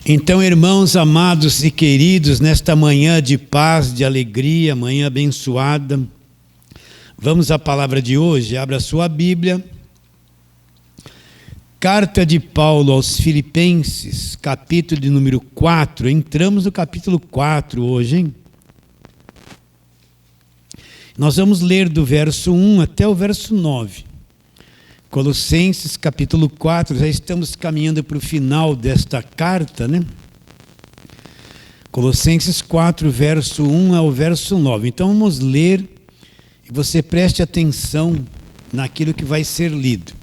Então, irmãos amados e queridos, nesta manhã de paz, de alegria, manhã abençoada, vamos à palavra de hoje. Abra sua Bíblia. Carta de Paulo aos Filipenses, capítulo de número 4. Entramos no capítulo 4 hoje, hein? Nós vamos ler do verso 1 até o verso 9. Colossenses, capítulo 4, já estamos caminhando para o final desta carta, né? Colossenses 4, verso 1 ao verso 9. Então vamos ler e você preste atenção naquilo que vai ser lido.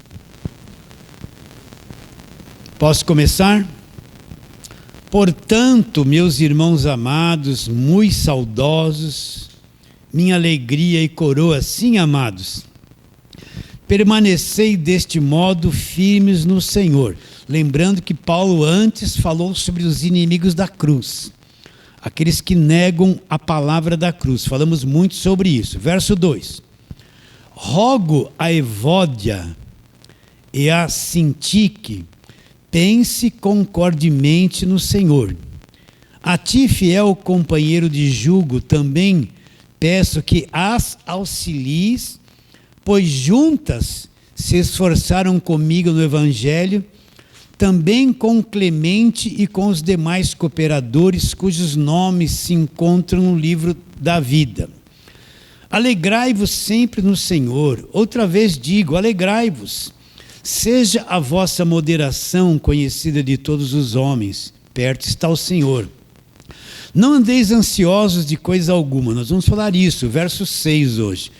Posso começar? Portanto, meus irmãos amados, muito saudosos, minha alegria e coroa, sim, amados, permanecei deste modo firmes no Senhor. Lembrando que Paulo antes falou sobre os inimigos da cruz, aqueles que negam a palavra da cruz. Falamos muito sobre isso. Verso 2. Rogo a Evódia e a Sintique, pense concordemente no Senhor. A ti, fiel companheiro de jugo, também peço que as auxilies, pois juntas se esforçaram comigo no Evangelho, também com Clemente e com os demais cooperadores, cujos nomes se encontram no livro da vida. Alegrai-vos sempre no Senhor. Outra vez digo, alegrai-vos. Seja a vossa moderação conhecida de todos os homens. Perto está o Senhor. Não andeis ansiosos de coisa alguma. Nós vamos falar isso, verso 6 hoje.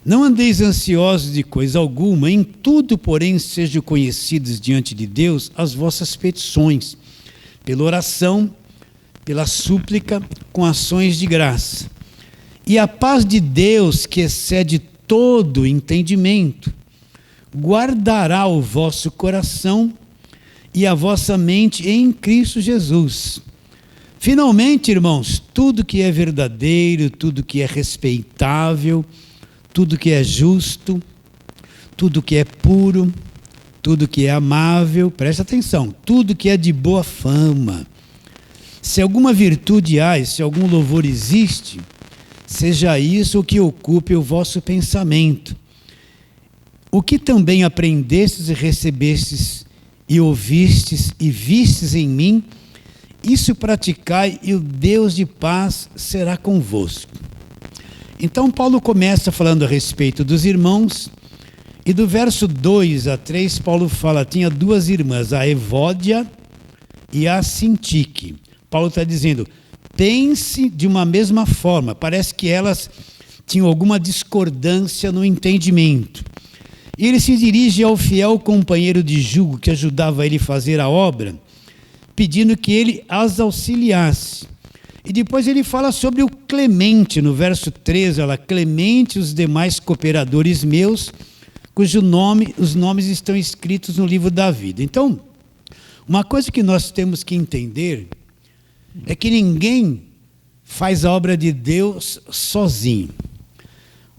Não andeis ansiosos de coisa alguma, em tudo, porém, sejam conhecidos diante de Deus as vossas petições, pela oração, pela súplica, com ações de graça. E a paz de Deus, que excede todo entendimento, guardará o vosso coração e a vossa mente em Cristo Jesus. Finalmente, irmãos, tudo que é verdadeiro, tudo que é respeitável, tudo que é justo, tudo que é puro, tudo que é amável, presta atenção, tudo que é de boa fama. Se alguma virtude há, se algum louvor existe, seja isso o que ocupe o vosso pensamento. O que também aprendestes e recebestes e ouvistes e vistes em mim, isso praticai e o Deus de paz será convosco. Então Paulo começa falando a respeito dos irmãos, e do verso 2 a 3 Paulo fala, tinha duas irmãs, a Evódia e a Sintique. Paulo está dizendo, pense de uma mesma forma, parece que elas tinham alguma discordância no entendimento. E ele se dirige ao fiel companheiro de jugo que ajudava ele a fazer a obra, pedindo que ele as auxiliasse. E depois ele fala sobre o Clemente, no verso 13, ela, Clemente e os demais cooperadores meus, os nomes estão escritos no livro da vida. Então, uma coisa que nós temos que entender é que ninguém faz a obra de Deus sozinho.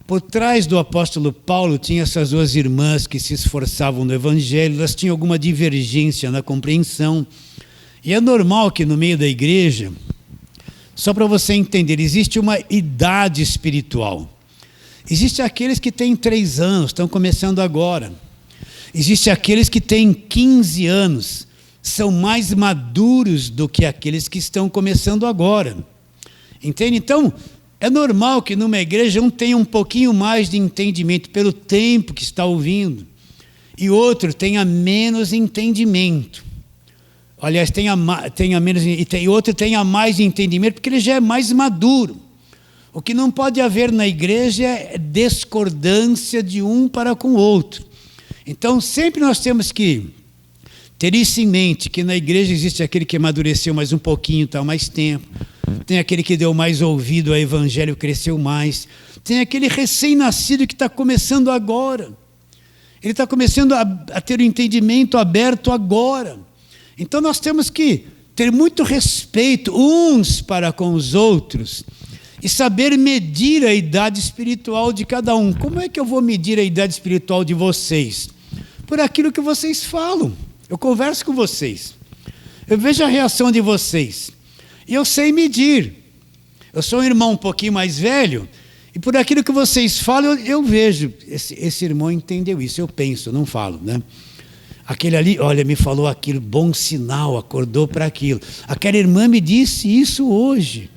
Por trás do apóstolo Paulo tinha essas duas irmãs que se esforçavam no Evangelho, elas tinham alguma divergência na compreensão. E é normal que no meio da igreja, só para você entender, existe uma idade espiritual. Existe aqueles que têm 3 anos, estão começando agora. Existe aqueles que têm 15 anos, são mais maduros do que aqueles que estão começando agora. Entende? Então, é normal que numa igreja um tenha um pouquinho mais de entendimento pelo tempo que está ouvindo, e outro tenha menos entendimento. Aliás, tenha menos, e outro tenha mais entendimento, porque ele já é mais maduro. O que não pode haver na igreja é discordância de um para com o outro. Então, sempre nós temos que ter isso em mente, que na igreja existe aquele que amadureceu mais um pouquinho, está mais tempo. Tem aquele que deu mais ouvido ao evangelho, cresceu mais. Tem aquele recém-nascido que está começando agora. Ele está começando a ter o entendimento aberto agora. Então nós temos que ter muito respeito uns para com os outros e saber medir a idade espiritual de cada um. Como é que eu vou medir a idade espiritual de vocês? Por aquilo que vocês falam. Eu converso com vocês. Eu vejo a reação de vocês. E eu sei medir. Eu sou um irmão um pouquinho mais velho, e por aquilo que vocês falam, eu vejo. Esse irmão entendeu isso, eu penso, não falo, né? Aquele ali, olha, me falou aquilo, bom sinal, acordou para aquilo. Aquela irmã me disse isso hoje.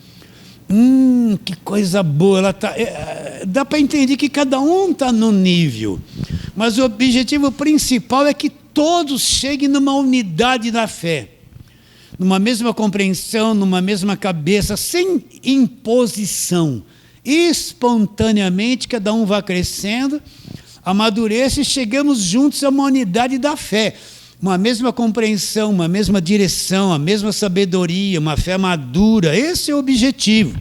Que coisa boa. Ela tá, dá para entender que cada um está num nível. Mas o objetivo principal é que todos cheguem numa unidade da fé. Numa mesma compreensão, numa mesma cabeça, sem imposição. Espontaneamente, cada um vai crescendo, amadureça e chegamos juntos a uma unidade da fé. Uma mesma compreensão, uma mesma direção, a mesma sabedoria, uma fé madura. Esse é o objetivo.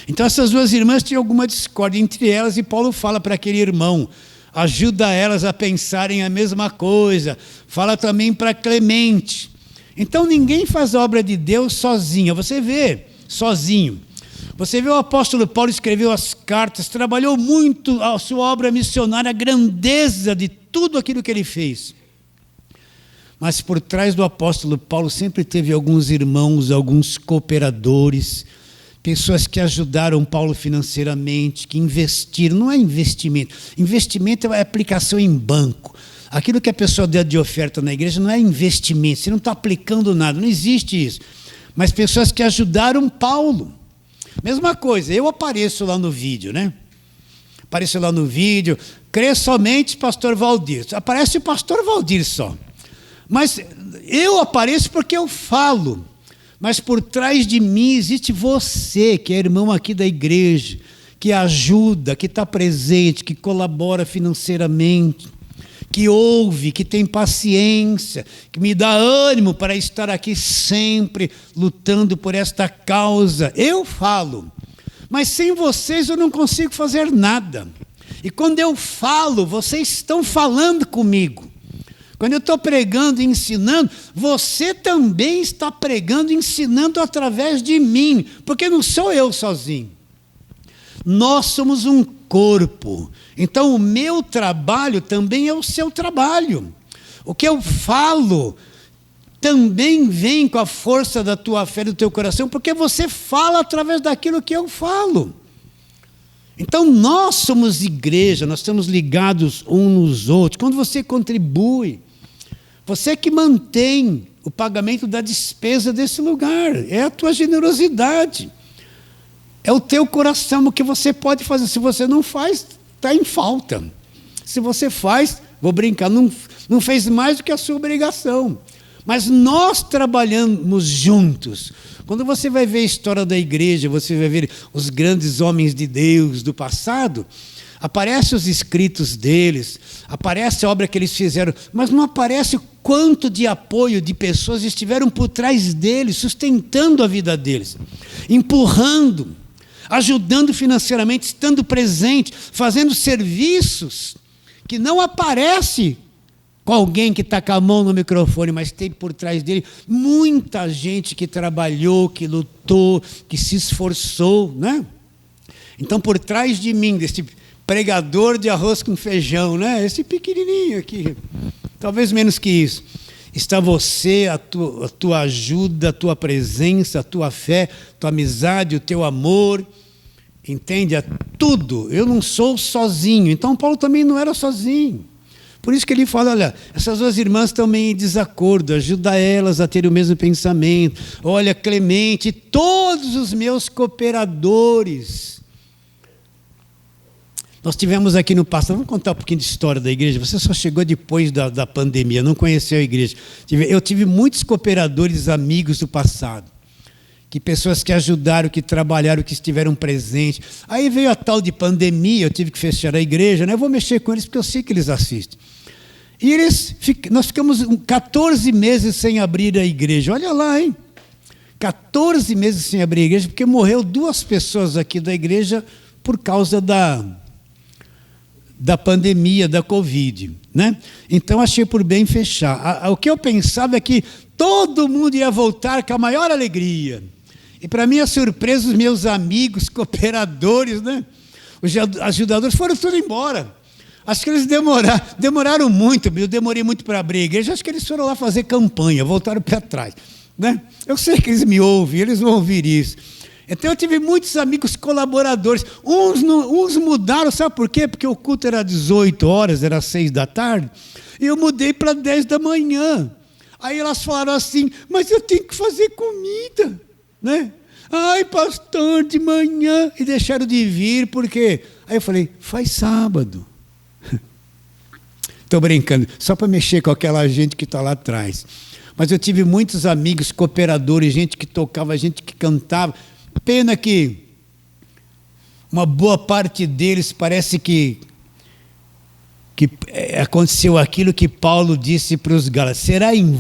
Então essas duas irmãs tinham alguma discórdia entre elas e Paulo fala para aquele irmão, ajuda elas a pensarem a mesma coisa. Fala também para Clemente. Então ninguém faz a obra de Deus sozinho. Você vê, sozinho. Você vê o apóstolo Paulo escreveu as cartas, trabalhou muito a sua obra missionária, a grandeza de tudo aquilo que ele fez. Mas por trás do apóstolo Paulo sempre teve alguns irmãos, alguns cooperadores, pessoas que ajudaram Paulo financeiramente, que investiram. Não é investimento. Investimento é aplicação em banco. Aquilo que a pessoa deu de oferta na igreja não é investimento, você não está aplicando nada, não existe isso. Mas pessoas que ajudaram Paulo. Mesma coisa, eu apareço lá no vídeo, né? Apareço lá no vídeo, crê somente pastor Valdir. Aparece o pastor Valdir só. Mas eu apareço porque eu falo. Mas por trás de mim existe você, que é irmão aqui da igreja, que ajuda, que está presente, que colabora financeiramente, que ouve, que tem paciência, que me dá ânimo para estar aqui sempre lutando por esta causa. Eu falo, mas sem vocês eu não consigo fazer nada. E quando eu falo, vocês estão falando comigo. Quando eu estou pregando e ensinando, você também está pregando e ensinando através de mim, porque não sou eu sozinho. Nós somos um corpo. Então o meu trabalho também é o seu trabalho. O que eu falo também vem com a força da tua fé, do teu coração, porque você fala através daquilo que eu falo. Então nós somos igreja, nós estamos ligados uns nos outros. Quando você contribui, você que mantém o pagamento da despesa desse lugar, é a tua generosidade, é o teu coração, o que você pode fazer. Se você não faz, está em falta. Se você faz, vou brincar, não fez mais do que a sua obrigação. Mas nós trabalhamos juntos. Quando você vai ver a história da igreja, você vai ver os grandes homens de Deus do passado, aparecem os escritos deles, aparece a obra que eles fizeram, mas não aparece o quanto de apoio de pessoas estiveram por trás deles, sustentando a vida deles, empurrando, ajudando financeiramente, estando presente, fazendo serviços que não aparece com alguém que está com a mão no microfone, mas tem por trás dele muita gente que trabalhou, que lutou, que se esforçou, né? Então, por trás de mim, desse pregador de arroz com feijão, né? Esse pequenininho aqui, talvez menos que isso, está você, a tua ajuda, a tua presença, a tua fé, a tua amizade, o teu amor, entende? É tudo. Eu não sou sozinho. Então, Paulo também não era sozinho. Por isso que ele fala, olha, essas duas irmãs estão meio em desacordo, ajuda elas a ter o mesmo pensamento. Olha, Clemente, todos os meus cooperadores. Nós tivemos aqui no passado, vamos contar um pouquinho de história da igreja. Você só chegou depois da pandemia, não conheceu a igreja. Eu tive muitos cooperadores amigos do passado, que pessoas que ajudaram, que trabalharam, que estiveram presentes. Aí veio a tal de pandemia, eu tive que fechar a igreja, né? Eu vou mexer com eles porque eu sei que eles assistem. E nós ficamos 14 meses sem abrir a igreja. Olha lá, hein? 14 meses sem abrir a igreja, porque morreu 2 pessoas aqui da igreja por causa da pandemia, da Covid, né? Então achei por bem fechar. O que eu pensava é que todo mundo ia voltar com a maior alegria. E para minha surpresa, os meus amigos, cooperadores, né? Os ajudadores foram tudo embora. Acho que eles demoraram muito, eu demorei muito para abrir a igreja, acho que eles foram lá fazer campanha, voltaram para trás. Né? Eu sei que eles me ouvem, eles vão ouvir isso. Então eu tive muitos amigos colaboradores, uns mudaram, sabe por quê? Porque o culto era 18 horas, era 6 da tarde, e eu mudei para 10 da manhã. Aí elas falaram assim, mas eu tenho que fazer comida, né? Ai, pastor, de manhã, e deixaram de vir, por quê? Aí eu falei, faz sábado. Estou brincando, só para mexer com aquela gente que está lá atrás. Mas eu tive muitos amigos, cooperadores, gente que tocava, gente que cantava. Pena que uma boa parte deles parece que aconteceu aquilo que Paulo disse para os Gálatas. Será em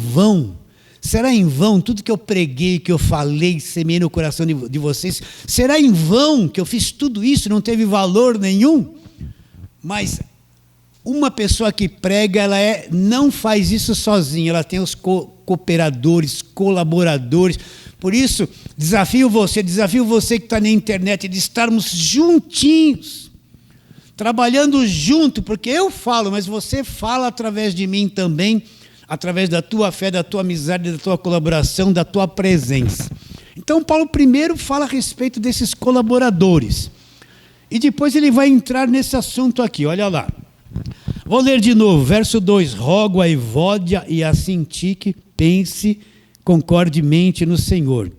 vão tudo que eu preguei, que eu falei, semeei no coração de vocês? Será em vão que eu fiz tudo isso, não teve valor nenhum? Mas uma pessoa que prega, não faz isso sozinha, ela tem os cooperadores, colaboradores. Por isso, desafio você que está na internet, de estarmos juntinhos, trabalhando junto, porque eu falo, mas você fala através de mim também, através da tua fé, da tua amizade, da tua colaboração, da tua presença. Então, Paulo primeiro fala a respeito desses colaboradores. E depois ele vai entrar nesse assunto aqui, olha lá. Vou ler de novo, verso 2. Rogo a Evódia e a Sintique, pense concordemente no Senhor.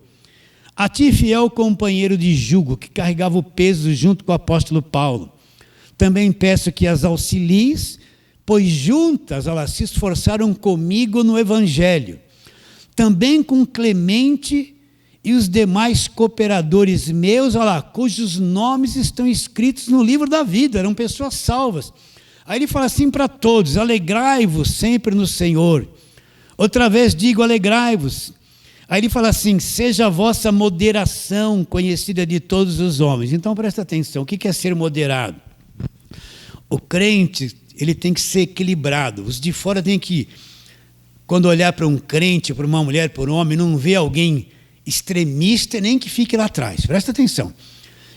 A ti, fiel companheiro de jugo, que carregava o peso junto com o apóstolo Paulo, também peço que as auxilies, pois juntas elas se esforçaram comigo no Evangelho, também com Clemente e os demais cooperadores meus, olha lá, cujos nomes estão escritos no livro da vida, eram pessoas salvas. Aí ele fala assim para todos, alegrai-vos sempre no Senhor. Outra vez digo, alegrai-vos. Aí ele fala assim, seja a vossa moderação conhecida de todos os homens. Então presta atenção, o que é ser moderado? O crente, ele tem que ser equilibrado. Os de fora têm que, quando olhar para um crente, para uma mulher, para um homem, não ver alguém extremista, nem que fique lá atrás. Presta atenção.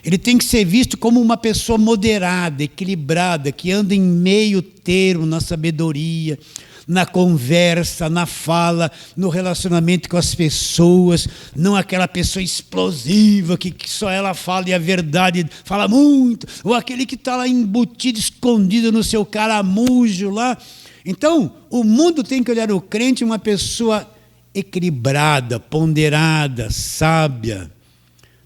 Ele tem que ser visto como uma pessoa moderada, equilibrada, que anda em meio termo na sabedoria, na conversa, na fala, no relacionamento com as pessoas, não aquela pessoa explosiva que só ela fala e a verdade fala muito, ou aquele que está lá embutido, escondido no seu caramujo lá. Então, o mundo tem que olhar o crente uma pessoa equilibrada, ponderada, sábia.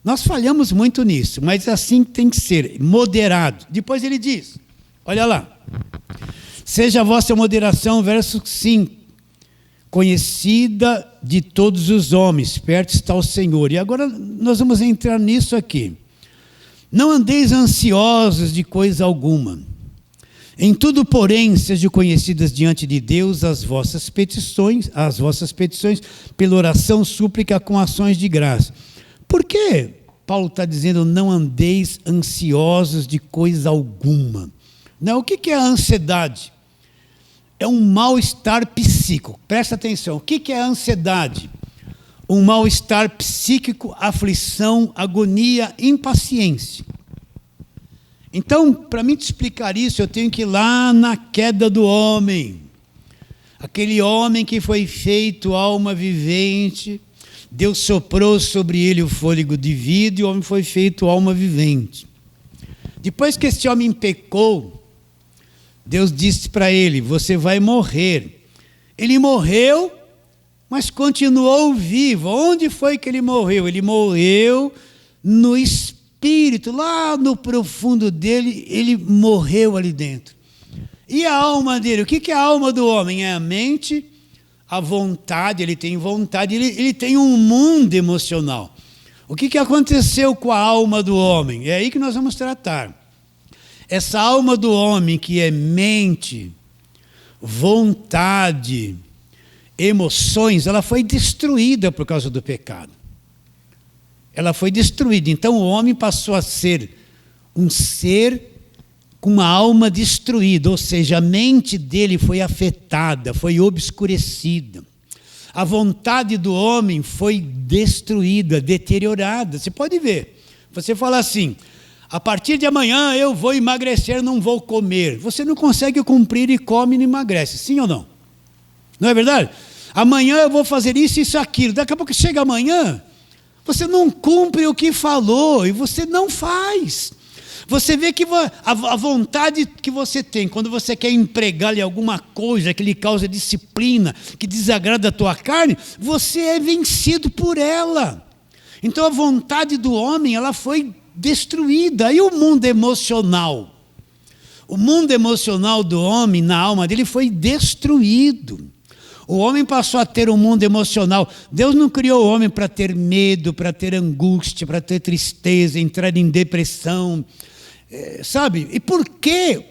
Nós falhamos muito nisso, mas assim tem que ser, moderado. Depois ele diz, olha lá, seja a vossa moderação, verso 5, conhecida de todos os homens, perto está o Senhor. E agora nós vamos entrar nisso aqui. Não andeis ansiosos de coisa alguma. Em tudo, porém, sejam conhecidas diante de Deus as vossas petições pela oração, súplica com ações de graça. Por que Paulo está dizendo não andeis ansiosos de coisa alguma? Não, o que é a ansiedade? É um mal-estar psíquico. Presta atenção, o que é a ansiedade? Um mal-estar psíquico, aflição, agonia, impaciência. Então, para mim te explicar isso, eu tenho que ir lá na queda do homem. Aquele homem que foi feito alma vivente, Deus soprou sobre ele o fôlego de vida e o homem foi feito alma vivente. Depois que esse homem pecou, Deus disse para ele, você vai morrer. Ele morreu, mas continuou vivo. Onde foi que ele morreu? Ele morreu no espírito, lá no profundo dele, ele morreu ali dentro. E a alma dele? O que é a alma do homem? É a mente, a vontade, ele tem vontade, ele tem um mundo emocional. O que aconteceu com a alma do homem? É aí que nós vamos tratar. Essa alma do homem que é mente, vontade, emoções, ela foi destruída por causa do pecado. Ela foi destruída. Então o homem passou a ser um ser com uma alma destruída, ou seja, a mente dele foi afetada, foi obscurecida. A vontade do homem foi destruída, deteriorada. Você pode ver. Você fala assim, a partir de amanhã eu vou emagrecer, não vou comer. Você não consegue cumprir e come e não emagrece, sim ou não? Não é verdade? Amanhã eu vou fazer isso, isso, aquilo. Daqui a pouco chega amanhã, você não cumpre o que falou e você não faz. Você vê que a vontade que você tem, quando você quer empregar-lhe alguma coisa que lhe causa disciplina, que desagrada a tua carne, você é vencido por ela. Então a vontade do homem, ela foi destruída. E o mundo emocional? O mundo emocional do homem, na alma dele, foi destruído. O homem passou a ter um mundo emocional. Deus não criou o homem para ter medo, para ter angústia, para ter tristeza, entrar em depressão. Sabe? E por quê?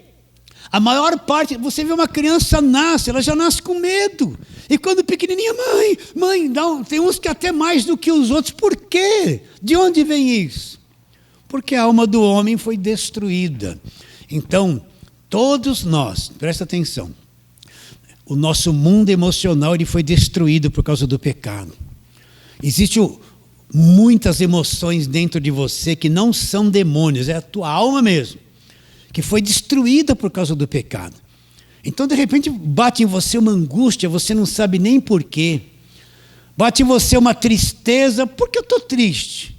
A maior parte, você vê uma criança nasce, ela já nasce com medo. E quando pequenininha, mãe, não, tem uns que até mais do que os outros. Por quê? De onde vem isso? Porque a alma do homem foi destruída. Então, todos nós, presta atenção, o nosso mundo emocional ele foi destruído por causa do pecado. Existem muitas emoções dentro de você que não são demônios, é a tua alma mesmo, que foi destruída por causa do pecado. Então, de repente, bate em você uma angústia, você não sabe nem porquê. Bate em você uma tristeza, porque eu estou triste.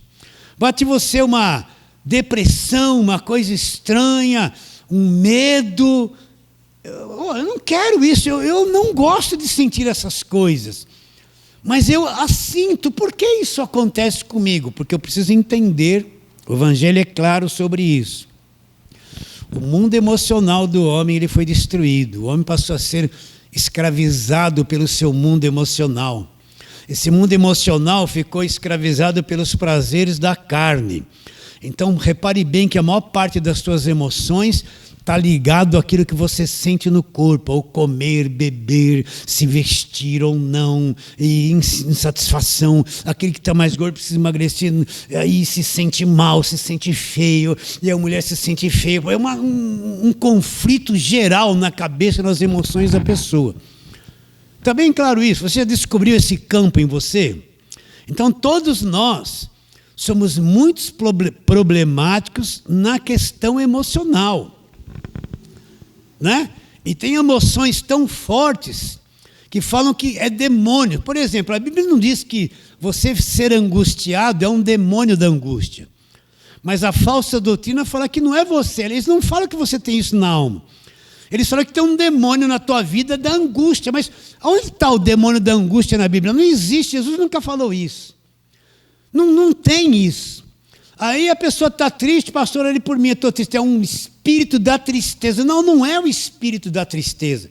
Bate em você uma depressão, uma coisa estranha, um medo. Eu não quero isso, eu não gosto de sentir essas coisas. Mas eu as sinto. Por que isso acontece comigo? Porque eu preciso entender, o Evangelho é claro sobre isso. O mundo emocional do homem ele foi destruído. O homem passou a ser escravizado pelo seu mundo emocional. Esse mundo emocional ficou escravizado pelos prazeres da carne. Então, repare bem que a maior parte das suas emoções está ligado àquilo que você sente no corpo, ao comer, beber, se vestir ou não, e insatisfação, aquele que está mais gordo precisa emagrecer, aí se sente mal, se sente feio, e a mulher se sente feia. É um conflito geral na cabeça, nas emoções da pessoa. Está bem claro isso? Você já descobriu esse campo em você? Então todos nós somos muito problemáticos na questão emocional. Né? E tem emoções tão fortes que falam que é demônio. Por exemplo, a Bíblia não diz que você ser angustiado é um demônio da angústia. Mas a falsa doutrina fala que não é você. Eles não falam que você tem isso na alma. Eles falam que tem um demônio na tua vida da angústia. Mas onde está o demônio da angústia na Bíblia? Não existe, Jesus nunca falou isso. Não tem isso. Aí a pessoa está triste, pastor, ele por mim, eu estou triste. É um espírito da tristeza. Não é o espírito da tristeza.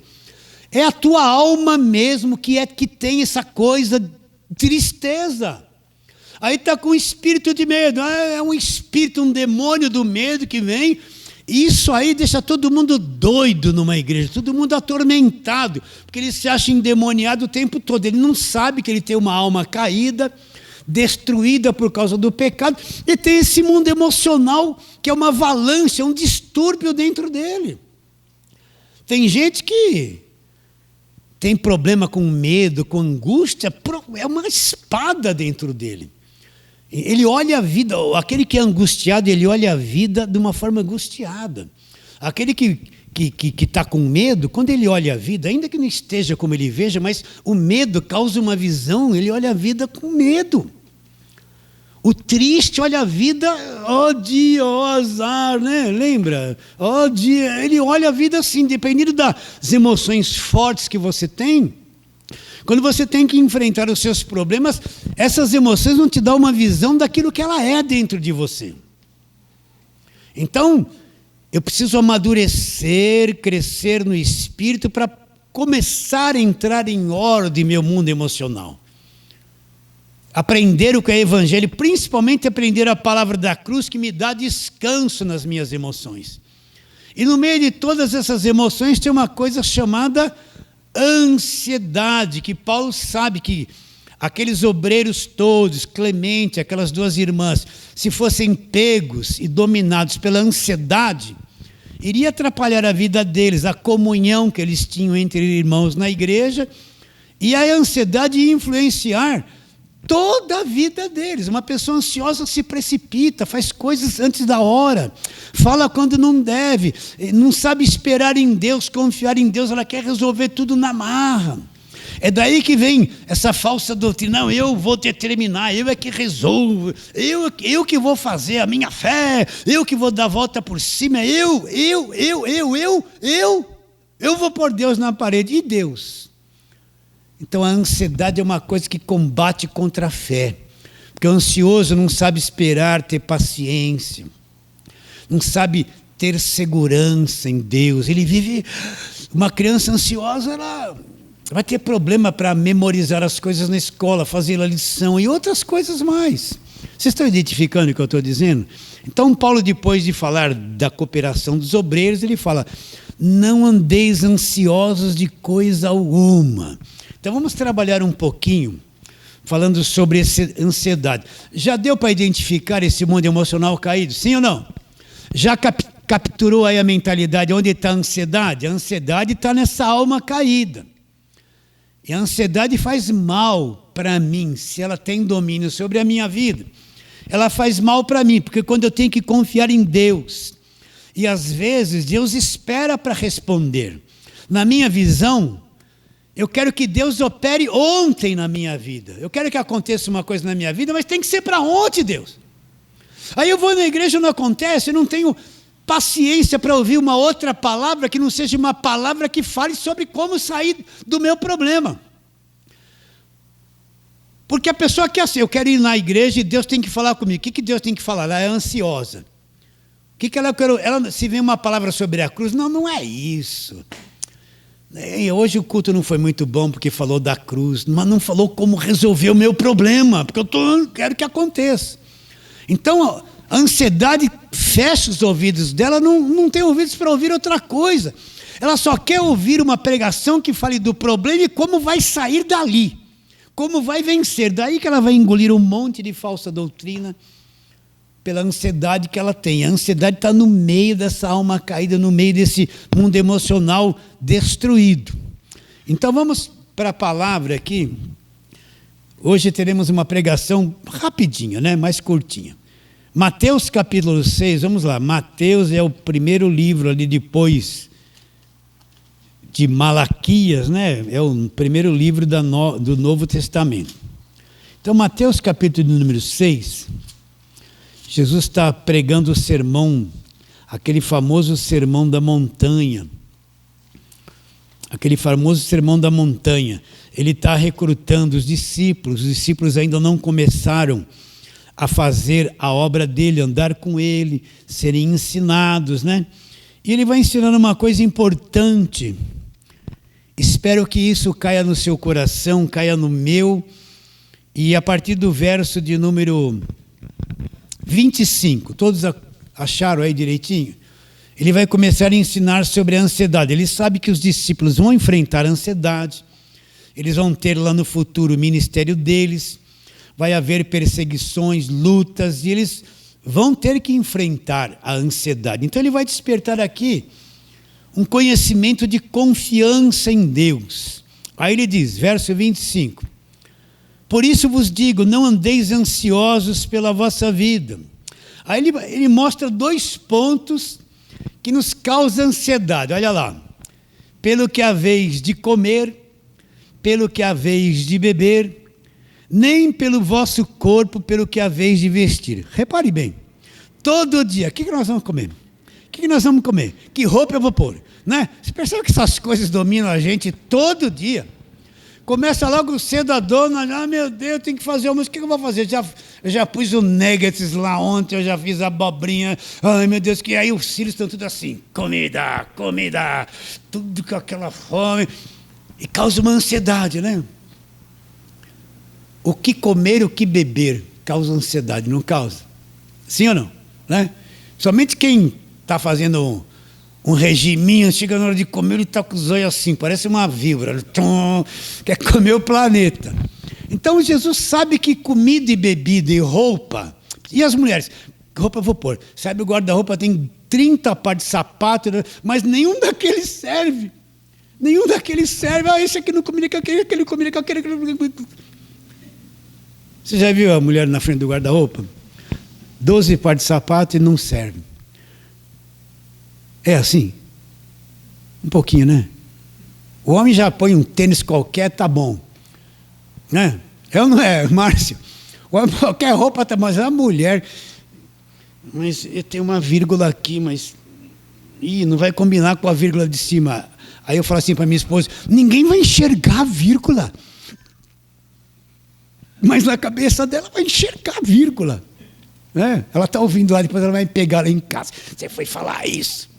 É a tua alma mesmo que tem essa coisa, tristeza. Aí está com espírito de medo. É um espírito, um demônio do medo que vem. Isso aí deixa todo mundo doido numa igreja, todo mundo atormentado, porque ele se acha endemoniado o tempo todo. Ele não sabe que ele tem uma alma caída, destruída por causa do pecado, e tem esse mundo emocional que é uma avalanche, é um distúrbio dentro dele. Tem gente que tem problema com medo, com angústia, é uma espada dentro dele. Ele olha a vida, aquele que é angustiado, ele olha a vida de uma forma angustiada. Aquele que está com medo, quando ele olha a vida, ainda que não esteja como ele veja, mas o medo causa uma visão, ele olha a vida com medo. O triste olha a vida, ó dia, ó azar, né? Lembra? Ó dia, ele olha a vida assim, dependendo das emoções fortes que você tem. Quando você tem que enfrentar os seus problemas, essas emoções vão te dar uma visão daquilo que ela é dentro de você. Então, eu preciso amadurecer, crescer no espírito para começar a entrar em ordem meu mundo emocional. Aprender o que é evangelho, principalmente aprender a palavra da cruz que me dá descanso nas minhas emoções. E no meio de todas essas emoções tem uma coisa chamada ansiedade, que Paulo sabe que aqueles obreiros todos, Clemente, aquelas duas irmãs, se fossem pegos e dominados pela ansiedade, iria atrapalhar a vida deles, a comunhão que eles tinham entre irmãos na igreja, e a ansiedade ia influenciar toda a vida deles. Uma pessoa ansiosa se precipita, faz coisas antes da hora, fala quando não deve, não sabe esperar em Deus, confiar em Deus, ela quer resolver tudo na marra. É daí que vem essa falsa doutrina. Não, eu vou determinar, eu é que resolvo, eu que vou fazer a minha fé, eu que vou dar a volta por cima, eu vou pôr Deus na parede. E Deus? Então a ansiedade é uma coisa que combate contra a fé. Porque o ansioso não sabe esperar, ter paciência, não sabe ter segurança em Deus. Ele vive... Uma criança ansiosa, ela vai ter problema para memorizar as coisas na escola, fazer a lição e outras coisas mais. Vocês estão identificando o que eu estou dizendo? Então Paulo, depois de falar da cooperação dos obreiros, ele fala: não andeis ansiosos de coisa alguma. Então vamos trabalhar um pouquinho falando sobre essa ansiedade. Já deu para identificar esse mundo emocional caído? Sim ou não? Já capturou aí a mentalidade? Onde está a ansiedade? A ansiedade está nessa alma caída. E a ansiedade faz mal para mim, se ela tem domínio sobre a minha vida. Ela faz mal para mim, porque quando eu tenho que confiar em Deus, e às vezes Deus espera para responder. Na minha visão, eu quero que Deus opere ontem na minha vida. Eu quero que aconteça uma coisa na minha vida, mas tem que ser para ontem, Deus. Aí eu vou na igreja, não acontece, eu não tenho paciência para ouvir uma outra palavra que não seja uma palavra que fale sobre como sair do meu problema. Porque a pessoa quer assim, eu quero ir na igreja e Deus tem que falar comigo. O que Deus tem que falar? Ela é ansiosa. O que ela quer? Ela, se vem uma palavra sobre a cruz, não é isso. E hoje o culto não foi muito bom porque falou da cruz, mas não falou como resolver o meu problema, porque eu quero que aconteça. Então, a ansiedade fecha os ouvidos dela, não tem ouvidos para ouvir outra coisa. Ela só quer ouvir uma pregação que fale do problema e como vai sair dali, como vai vencer. Daí que ela vai engolir um monte de falsa doutrina pela ansiedade que ela tem. A ansiedade está no meio dessa alma caída, no meio desse mundo emocional destruído. Então vamos para a palavra aqui. Hoje teremos uma pregação rapidinha, né? Mais curtinha. Mateus capítulo 6, vamos lá. Mateus é o primeiro livro ali depois de Malaquias, né? É o primeiro livro do Novo Testamento. Então, Mateus capítulo número 6, Jesus está pregando o sermão, aquele famoso sermão da montanha. Aquele famoso sermão da montanha. Ele está recrutando os discípulos ainda não começaram a fazer a obra dele, andar com ele, serem ensinados, né? E ele vai ensinando uma coisa importante. Espero que isso caia no seu coração, caia no meu. E a partir do verso de número 25, todos acharam aí direitinho? Ele vai começar a ensinar sobre a ansiedade. Ele sabe que os discípulos vão enfrentar a ansiedade, eles vão ter lá no futuro o ministério deles, vai haver perseguições, lutas, e eles vão ter que enfrentar a ansiedade. Então ele vai despertar aqui um conhecimento de confiança em Deus. Aí ele diz, verso 25, por isso vos digo, não andeis ansiosos pela vossa vida. Aí ele mostra 2 pontos que nos causam ansiedade, olha lá. Pelo que haveis de comer, pelo que haveis de beber, nem pelo vosso corpo, pelo que haveis de vestir. Repare bem, todo dia, o que nós vamos comer? O que nós vamos comer? Que roupa eu vou pôr? Né? Você percebe que essas coisas dominam a gente todo dia? Começa logo cedo a dona, meu Deus, eu tenho que fazer almoço, o que eu vou fazer? Eu já pus o nuggets lá ontem, eu já fiz a abobrinha, ai meu Deus, que aí os filhos estão tudo assim, comida, tudo com aquela fome, e causa uma ansiedade, né? O que comer e o que beber causa ansiedade, não causa? Sim ou não? Né? Somente quem está fazendo um regiminho, chega na hora de comer, ele está com os olhos assim, parece uma víbora, quer comer o planeta. Então Jesus sabe que comida e bebida e roupa, e as mulheres, que roupa eu vou pôr? Sabe, o guarda-roupa tem 30 pares de sapato, mas nenhum daqueles serve. Nenhum daqueles serve. Esse aqui não combina com aquele, aquele combina com aquele. Você já viu a mulher na frente do guarda-roupa? 12 pares de sapato e não serve. É assim? Um pouquinho, né? O homem já põe um tênis qualquer, tá bom. Né? Eu não é, Márcio. O homem, qualquer roupa tá bom, mas a mulher... Mas eu tenho uma vírgula aqui, mas... Ih, não vai combinar com a vírgula de cima. Aí eu falo assim para minha esposa, ninguém vai enxergar a vírgula. Mas na cabeça dela vai enxergar a vírgula. Né? Ela está ouvindo lá, depois ela vai me pegar lá em casa. Você foi falar isso.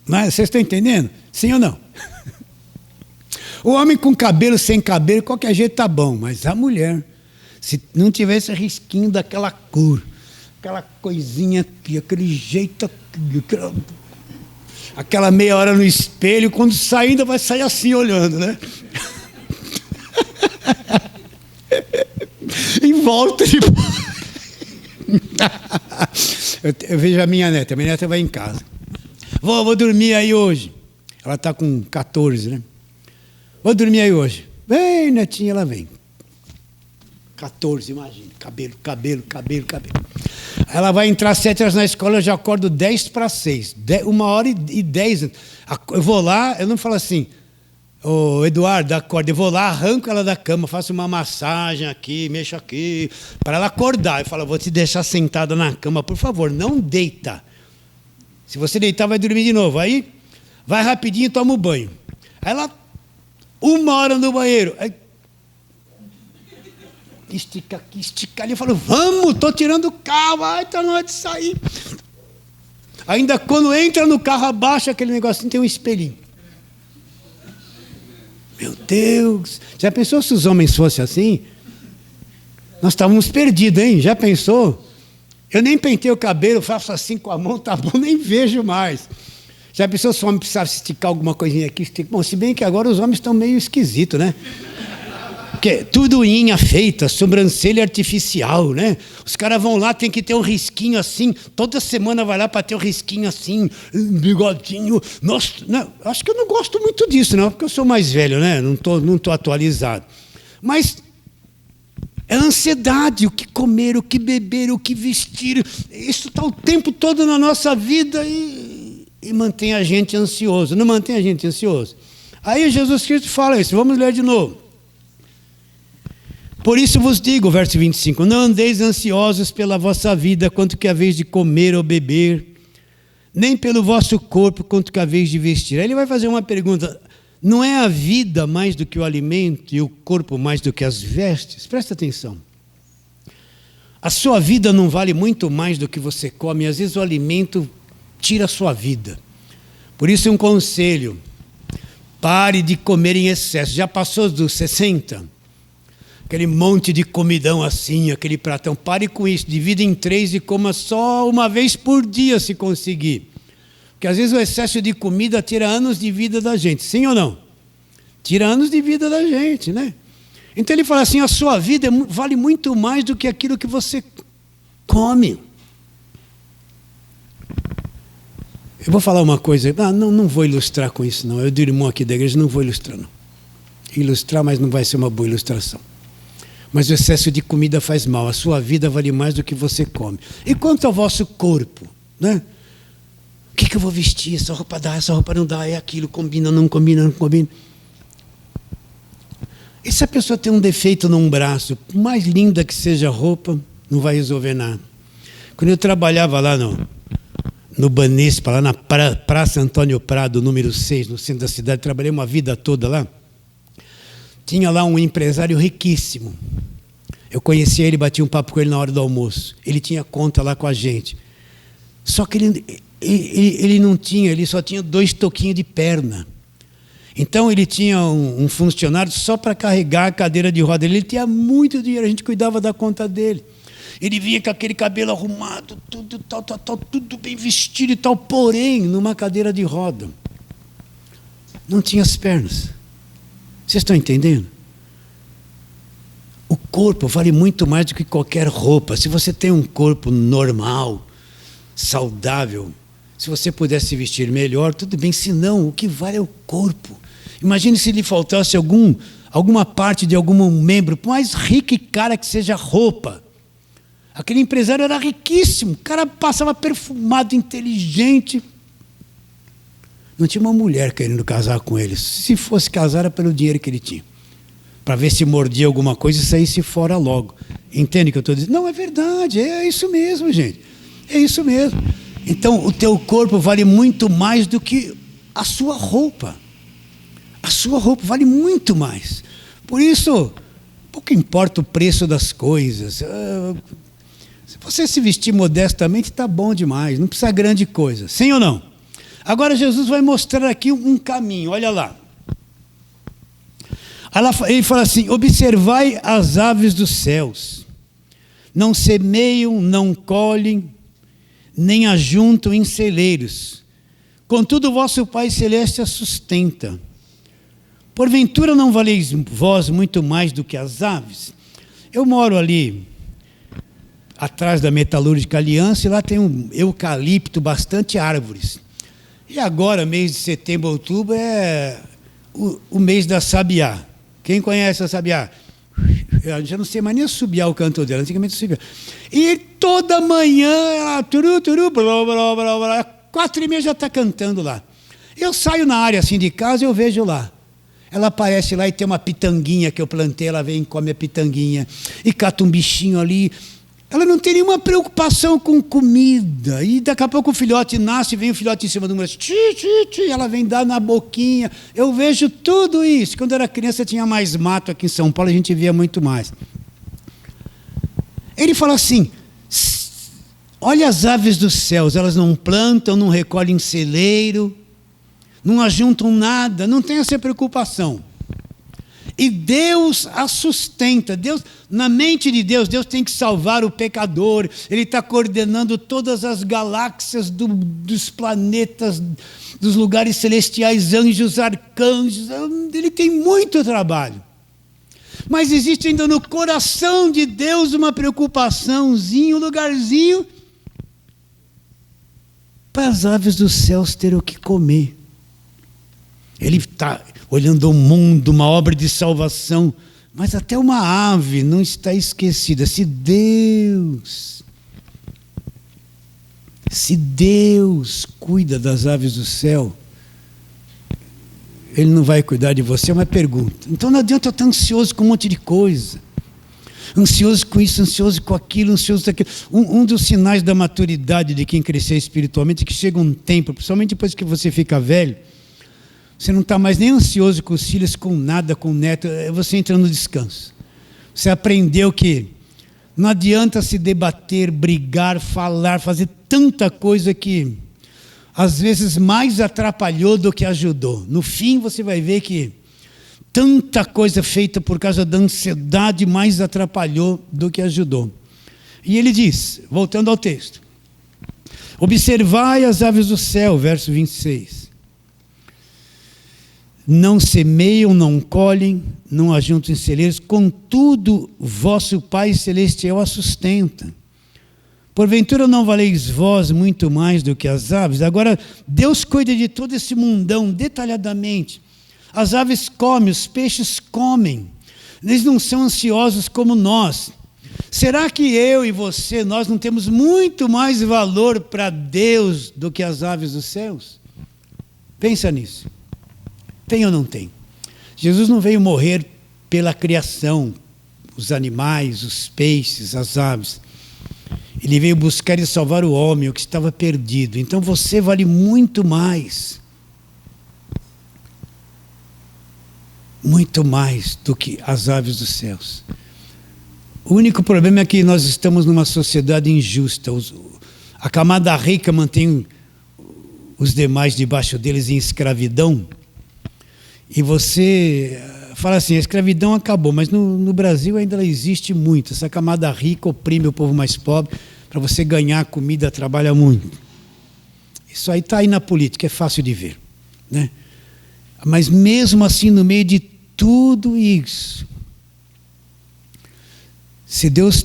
Mas vocês estão entendendo? Sim ou não? O homem com cabelo, sem cabelo, qualquer jeito tá bom. Mas a mulher, se não tivesse risquinho daquela cor, aquela coisinha aqui, aquele jeito aqui, aquela meia hora no espelho, quando sair ainda vai sair assim olhando, né? Em volta de... Eu vejo a minha neta vai em casa. Vou dormir aí hoje. Ela está com 14, né? Vou dormir aí hoje. Vem, netinha, ela vem. 14, imagina. Cabelo. Aí ela vai entrar às 7 horas na escola, eu já acordo 10 para 6. 1h10. Eu vou lá, eu não falo assim, ô Eduardo, acorda. Eu vou lá, arranco ela da cama, faço uma massagem aqui, mexo aqui, para ela acordar. Eu falo, vou te deixar sentada na cama, por favor, não deita. Se você deitar, vai dormir de novo. Aí, vai rapidinho e toma o banho. Aí ela, 1 hora no banheiro. Aí, estica aqui, estica ali. Eu falo, vamos, estou tirando o carro, ai, está na hora de sair. Ainda quando entra no carro, abaixa aquele negocinho, tem um espelhinho. Meu Deus, já pensou se os homens fossem assim? Nós estávamos perdidos, hein? Já pensou? Eu nem pentei o cabelo, faço assim com a mão, tá bom, nem vejo mais. Já pensou se o homem precisava esticar alguma coisinha aqui? Bom, se bem que agora os homens estão meio esquisitos, né? Porque tudo unha feita, sobrancelha artificial, né? Os caras vão lá, tem que ter um risquinho assim, toda semana vai lá para ter um risquinho assim, bigodinho. Nossa, não, acho que eu não gosto muito disso, não, porque eu sou mais velho, né? Não tô atualizado. Mas é ansiedade, o que comer, o que beber, o que vestir. Isso está o tempo todo na nossa vida e mantém a gente ansioso. Não mantém a gente ansioso? Aí Jesus Cristo fala isso, vamos ler de novo. Por isso vos digo, verso 25, não andeis ansiosos pela vossa vida, quanto que haveis de comer ou beber, nem pelo vosso corpo, quanto que haveis de vestir. Aí ele vai fazer uma pergunta, não é a vida mais do que o alimento e o corpo mais do que as vestes? Presta atenção. A sua vida não vale muito mais do que você come, às vezes o alimento tira a sua vida. Por isso um conselho, pare de comer em excesso. Já passou dos 60? Aquele monte de comidão assim, aquele pratão. Pare com isso, divida em 3 e coma só uma vez por dia se conseguir. Porque às vezes o excesso de comida tira anos de vida da gente, sim ou não? Tira anos de vida da gente, né? Então ele fala assim, a sua vida vale muito mais do que aquilo que você come. Eu vou falar uma coisa, não vou ilustrar com isso não, eu do irmão aqui da igreja não vou ilustrar não. Ilustrar, mas não vai ser uma boa ilustração. Mas o excesso de comida faz mal. A sua vida vale mais do que você come. E quanto ao vosso corpo, né? O que eu vou vestir? Essa roupa dá, essa roupa não dá, é aquilo, combina, não combina, não combina. E se a pessoa tem um defeito num braço, por mais linda que seja a roupa, não vai resolver nada. Quando eu trabalhava lá no Banespa, lá na Praça Antônio Prado, número 6, no centro da cidade, trabalhei uma vida toda lá. Tinha lá um empresário riquíssimo. Eu conhecia ele, bati um papo com ele na hora do almoço. Ele tinha conta lá com a gente. Só que ele não tinha, ele só tinha 2 toquinhos de perna. Então ele tinha um funcionário só para carregar a cadeira de roda. Ele tinha muito dinheiro, a gente cuidava da conta dele. Ele vinha com aquele cabelo arrumado, tudo tal, tudo bem vestido e tal, porém, numa cadeira de roda. Não tinha as pernas. Vocês estão entendendo? O corpo vale muito mais do que qualquer roupa. Se você tem um corpo normal, saudável, se você pudesse vestir melhor, tudo bem. Se não, o que vale é o corpo. Imagine se lhe faltasse alguma parte de algum membro, por mais rico e cara que seja a roupa. Aquele empresário era riquíssimo, o cara passava perfumado, inteligente. Não tinha uma mulher querendo casar com ele. Se fosse casar, era pelo dinheiro que ele tinha. Para ver se mordia alguma coisa e saísse fora logo. Entende o que eu estou dizendo? Não, é verdade, é isso mesmo, gente. É isso mesmo. Então, o teu corpo vale muito mais do que a sua roupa. A sua roupa vale muito mais. Por isso, pouco importa o preço das coisas. Se você se vestir modestamente, está bom demais. Não precisa grande coisa. Sim ou não? Agora, Jesus vai mostrar aqui um caminho. Olha lá. Ele fala assim: observai as aves dos céus. Não semeiam, não colhem, nem ajuntam em celeiros. Contudo, o vosso Pai Celeste as sustenta. Porventura não valeis vós muito mais do que as aves? Eu moro ali atrás da Metalúrgica Aliança, e lá tem um eucalipto, bastante árvores. E agora, mês de setembro, outubro, é o mês da sabiá. Quem conhece a sabiá? Eu já não sei mais nem assobiar o canto dela, antigamente subia. E toda manhã, ela, turu, turu, blá, blá, blá, blá, 4h30 já está cantando lá. Eu saio na área assim de casa e eu vejo lá. Ela aparece lá e tem uma pitanguinha que eu plantei, ela vem e come a pitanguinha. E cata um bichinho ali. Ela não tem nenhuma preocupação com comida. E daqui a pouco o filhote nasce, vem o filhote em cima do moleque. Ela vem dar na boquinha. Eu vejo tudo isso. Quando eu era criança tinha mais mato aqui em São Paulo, a gente via muito mais. Ele fala assim: olha as aves dos céus, elas não plantam, não recolhem celeiro, não ajuntam nada, não tem essa preocupação. E Deus a sustenta. Deus, na mente de Deus, Deus tem que salvar o pecador. Ele está coordenando todas as galáxias dos planetas, dos lugares celestiais, anjos, arcanjos. Ele tem muito trabalho. Mas existe ainda no coração de Deus uma preocupaçãozinha, um lugarzinho para as aves dos céus terem o que comer. Ele está olhando o mundo, uma obra de salvação, mas até uma ave não está esquecida. Se Deus cuida das aves do céu, Ele não vai cuidar de você? É uma pergunta. Então não adianta eu estar ansioso com um monte de coisa. Ansioso com isso, ansioso com aquilo, ansioso daquilo. Um dos sinais da maturidade de quem crescer espiritualmente é que chega um tempo, principalmente depois que você fica velho, você não está mais nem ansioso com os filhos, com nada, com o neto, você entra no descanso. Você aprendeu que não adianta se debater, brigar, falar, fazer tanta coisa que às vezes mais atrapalhou do que ajudou. No fim você vai ver que tanta coisa feita por causa da ansiedade mais atrapalhou do que ajudou. E ele diz, voltando ao texto: observai as aves do céu, verso 26. Não semeiam, não colhem, não ajuntam em celeiros, contudo, vosso Pai Celestial a sustenta. Porventura não valeis vós muito mais do que as aves? Agora, Deus cuida de todo esse mundão detalhadamente. As aves comem, os peixes comem. Eles não são ansiosos como nós. Será que eu e você, nós não temos muito mais valor para Deus do que as aves dos céus? Pensa nisso. Tem ou não tem? Jesus não veio morrer pela criação, os animais, os peixes, as aves. Ele veio buscar e salvar o homem, o que estava perdido. Então você vale muito mais. Muito mais do que as aves dos céus. O único problema é que nós estamos numa sociedade injusta. A camada rica mantém os demais debaixo deles em escravidão. E você fala assim, a escravidão acabou, mas no Brasil ainda existe muito. Essa camada rica oprime o povo mais pobre. Para você ganhar comida, trabalha muito. Isso aí está aí na política, é fácil de ver, né? Mas mesmo assim, no meio de tudo isso, se Deus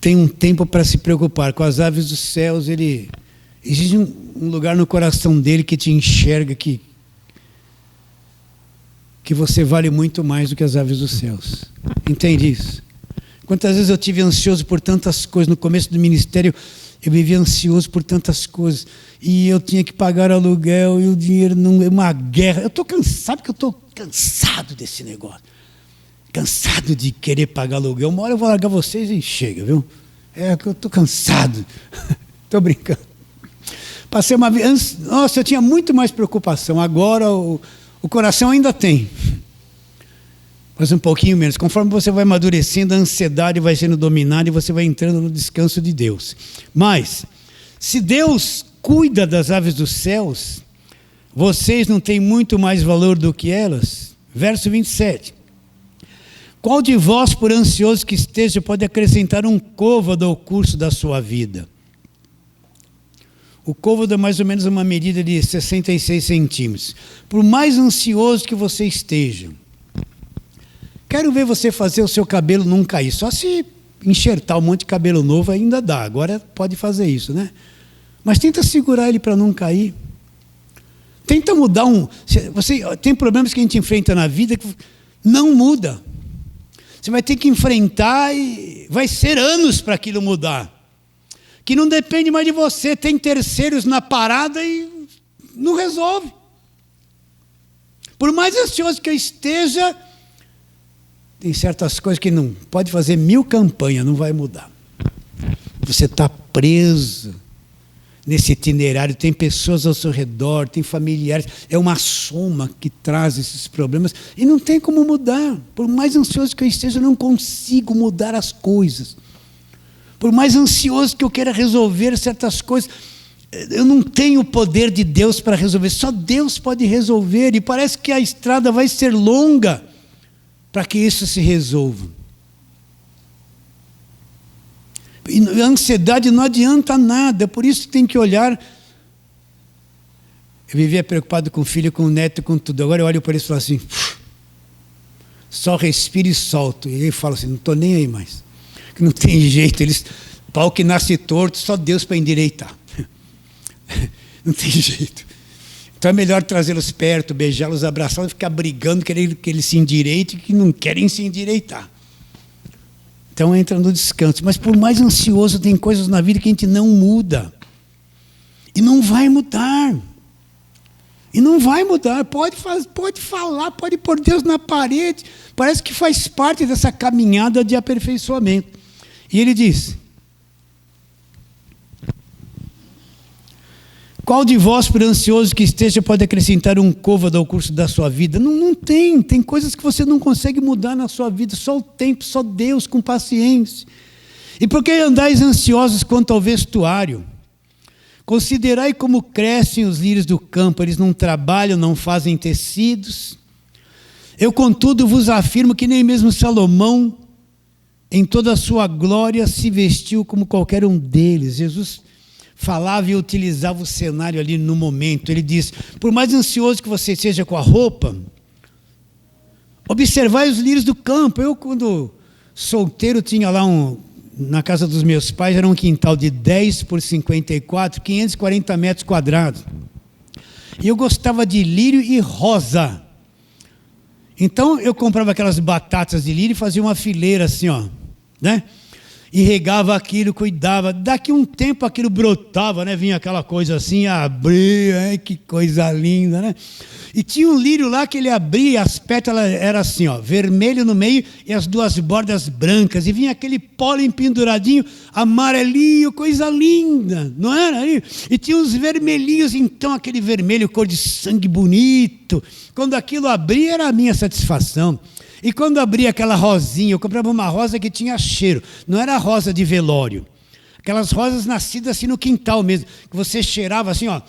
tem um tempo para se preocupar com as aves dos céus, existe um lugar no coração dele que te enxerga, que que você vale muito mais do que as aves dos céus. Entende isso? Quantas vezes eu tive ansioso por tantas coisas. No começo do ministério, eu vivia ansioso por tantas coisas. E eu tinha que pagar aluguel e o dinheiro não... Uma guerra. Eu estou cansado, sabe que eu estou cansado desse negócio. Cansado de querer pagar aluguel. Uma hora eu vou largar vocês e chega, viu? É que eu estou cansado. Estou brincando. Passei uma vez... Nossa, eu tinha muito mais preocupação. Agora o coração ainda tem. Mas um pouquinho menos. Conforme você vai amadurecendo, a ansiedade vai sendo dominada e você vai entrando no descanso de Deus. Mas, se Deus cuida das aves dos céus, vocês não têm muito mais valor do que elas? Verso 27. Qual de vós, por ansioso que esteja, pode acrescentar um côvado ao curso da sua vida? O côvado é mais ou menos uma medida de 66 centímetros. Por mais ansioso que você esteja, quero ver você fazer o seu cabelo não cair. Só se enxertar um monte de cabelo novo ainda dá. Agora pode fazer isso, né? Mas tenta segurar ele para não cair. Tenta mudar Você tem problemas que a gente enfrenta na vida que não muda. Você vai ter que enfrentar e vai ser anos para aquilo mudar. Que não depende mais de você. Tem terceiros na parada e não resolve. Por mais ansioso que eu esteja... Tem certas coisas que não pode fazer 1000 campanhas, não vai mudar. Você está preso nesse itinerário, tem pessoas ao seu redor, tem familiares, é uma soma que traz esses problemas e não tem como mudar. Por mais ansioso que eu esteja, eu não consigo mudar as coisas. Por mais ansioso que eu queira resolver certas coisas, eu não tenho o poder de Deus para resolver, só Deus pode resolver e parece que a estrada vai ser longa para que isso se resolva. E a ansiedade não adianta nada, por isso tem que olhar. Eu vivia preocupado com o filho, com o neto, com tudo. Agora eu olho para eles e falo assim, só respiro e solto. E ele fala assim, não estou nem aí mais. Que não tem jeito, pau que nasce torto, só Deus para endireitar. Não tem jeito. Então é melhor trazê-los perto, beijá-los, abraçá-los, ficar brigando, querendo que eles se endireitem, que não querem se endireitar. Então entra no descanso. Mas por mais ansioso, tem coisas na vida que a gente não muda. E não vai mudar. E não vai mudar. Pode falar, pode pôr Deus na parede. Parece que faz parte dessa caminhada de aperfeiçoamento. E ele diz... Qual de vós, por ansioso que esteja, pode acrescentar um côvado ao curso da sua vida? Não tem. Tem coisas que você não consegue mudar na sua vida. Só o tempo, só Deus, com paciência. E por que andais ansiosos quanto ao vestuário? Considerai como crescem os lírios do campo. Eles não trabalham, não fazem tecidos. Eu, contudo, vos afirmo que nem mesmo Salomão, em toda a sua glória, se vestiu como qualquer um deles. Jesus falava e utilizava o cenário ali no momento. Ele diz, por mais ansioso que você seja com a roupa, observai os lírios do campo. Eu, quando solteiro, tinha lá na casa dos meus pais, era um quintal de 10 por 54, 540 metros quadrados. E eu gostava de lírio e rosa. Então, eu comprava aquelas batatas de lírio e fazia uma fileira assim, ó, né? E regava aquilo, cuidava. Daqui um tempo aquilo brotava, né? Vinha aquela coisa assim, abria, que coisa linda, né? E tinha um lírio lá que ele abria, as pétalas eram assim, ó, vermelho no meio e as duas bordas brancas. E vinha aquele pólen penduradinho, amarelinho, coisa linda, não era? E tinha uns vermelhinhos, então aquele vermelho, cor de sangue bonito. Quando aquilo abria, era a minha satisfação. E quando abria aquela rosinha, eu comprava uma rosa que tinha cheiro. Não era rosa de velório. Aquelas rosas nascidas assim no quintal mesmo. Que você cheirava assim, ó.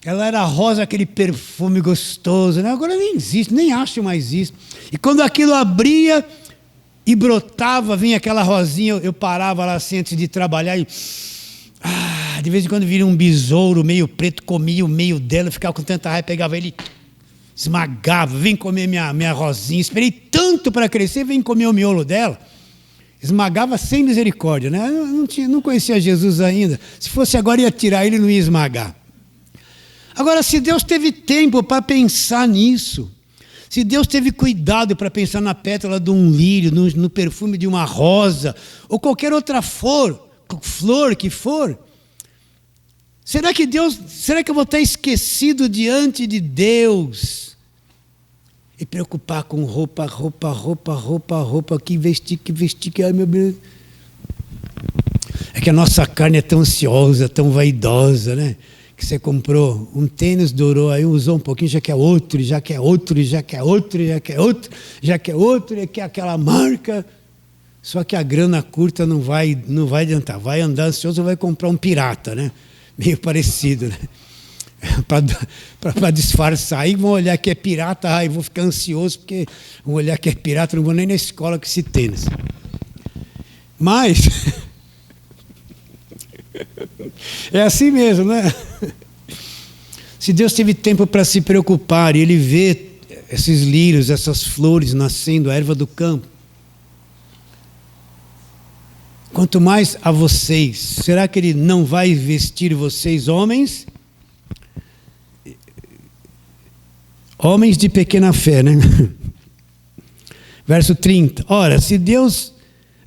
Ela era rosa, aquele perfume gostoso, né? Agora nem existe, nem acho mais isso. E quando aquilo abria e brotava, vinha aquela rosinha, eu parava lá assim antes de trabalhar e... de vez em quando vira um besouro meio preto, comia o meio dela, ficava com tanta raiva, pegava ele... Esmagava, vem comer minha rosinha. Esperei tanto para crescer, vem comer o miolo dela. Esmagava sem misericórdia, né? Eu não conhecia Jesus ainda. Se fosse agora, ia tirar ele e não ia esmagar. Agora, se Deus teve tempo para pensar nisso, Se Deus teve cuidado para pensar na pétala de um lírio, no perfume de uma rosa, ou qualquer outra flor que for, será que eu vou estar esquecido diante de Deus? E preocupar com roupa, que vestir, ai meu Deus. É que a nossa carne é tão ansiosa, tão vaidosa, né? Que você comprou um tênis, durou, aí usou um pouquinho, já quer outro, já quer outro, já quer outro, já quer outro, já quer outro, já quer aquela marca. Só que a grana curta não vai adiantar. Vai andar ansioso, vai comprar um pirata, né? Meio parecido, né? Para disfarçar. Aí vão olhar que é pirata, aí vou ficar ansioso, porque vão olhar que é pirata, não vou nem na escola com esse tênis. Mas é assim mesmo, né? Se Deus teve tempo para se preocupar e Ele vê esses lírios, essas flores nascendo, a erva do campo, quanto mais a vocês, será que Ele não vai vestir vocês, homens? Homens de pequena fé, né? Verso 30. Ora, se Deus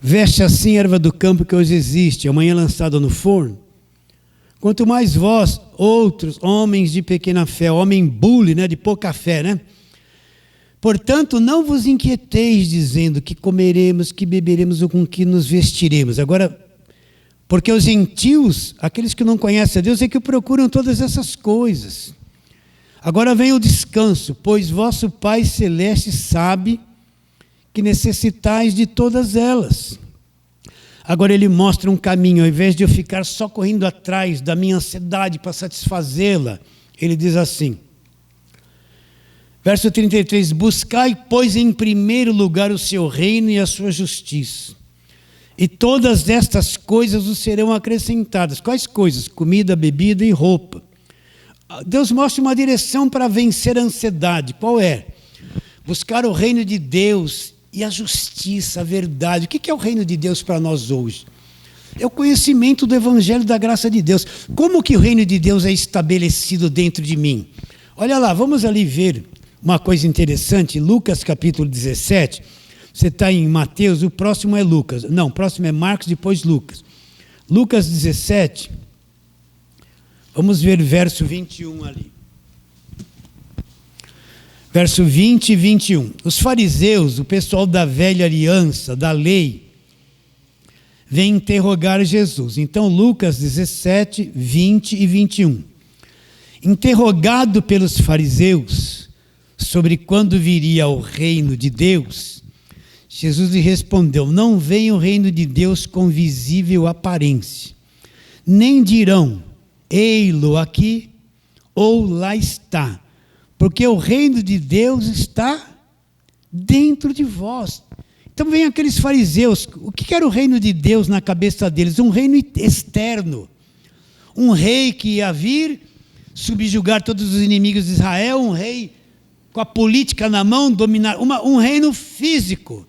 veste assim a erva do campo que hoje existe, amanhã lançada no forno, quanto mais vós, outros homens de pequena fé, homem bule, né, de pouca fé, né? Portanto, não vos inquieteis dizendo que comeremos, que beberemos ou com que nos vestiremos. Agora, porque os gentios, aqueles que não conhecem a Deus, é que procuram todas essas coisas. Agora vem o descanso, pois vosso Pai Celeste sabe que necessitais de todas elas. Agora Ele mostra um caminho, ao invés de eu ficar só correndo atrás da minha ansiedade para satisfazê-la, Ele diz assim, verso 33, buscai, pois, em primeiro lugar o seu reino e a sua justiça, e todas estas coisas vos serão acrescentadas. Quais coisas? Comida, bebida e roupa. Deus mostra uma direção para vencer a ansiedade. Qual é? Buscar o reino de Deus e a justiça, a verdade. O que é o reino de Deus para nós hoje? É o conhecimento do Evangelho da graça de Deus. Como que o reino de Deus é estabelecido dentro de mim? Olha lá, vamos ali ver uma coisa interessante. Lucas capítulo 17. Você está em Mateus, o próximo é Lucas. Não, o próximo é Marcos, depois Lucas. Lucas 17. Vamos ver verso 21 ali. Verso 20 e 21. Os fariseus, o pessoal da velha aliança, da lei, vem interrogar Jesus. Então, Lucas 17, 20 e 21. Interrogado pelos fariseus sobre quando viria o reino de Deus, Jesus lhe respondeu, não vem o reino de Deus com visível aparência, nem dirão, ei-lo aqui, ou lá está, porque o reino de Deus está dentro de vós. Então vem aqueles fariseus, o que era o reino de Deus na cabeça deles? Um reino externo, um rei que ia vir, subjugar todos os inimigos de Israel, um rei com a política na mão, dominar, um reino físico,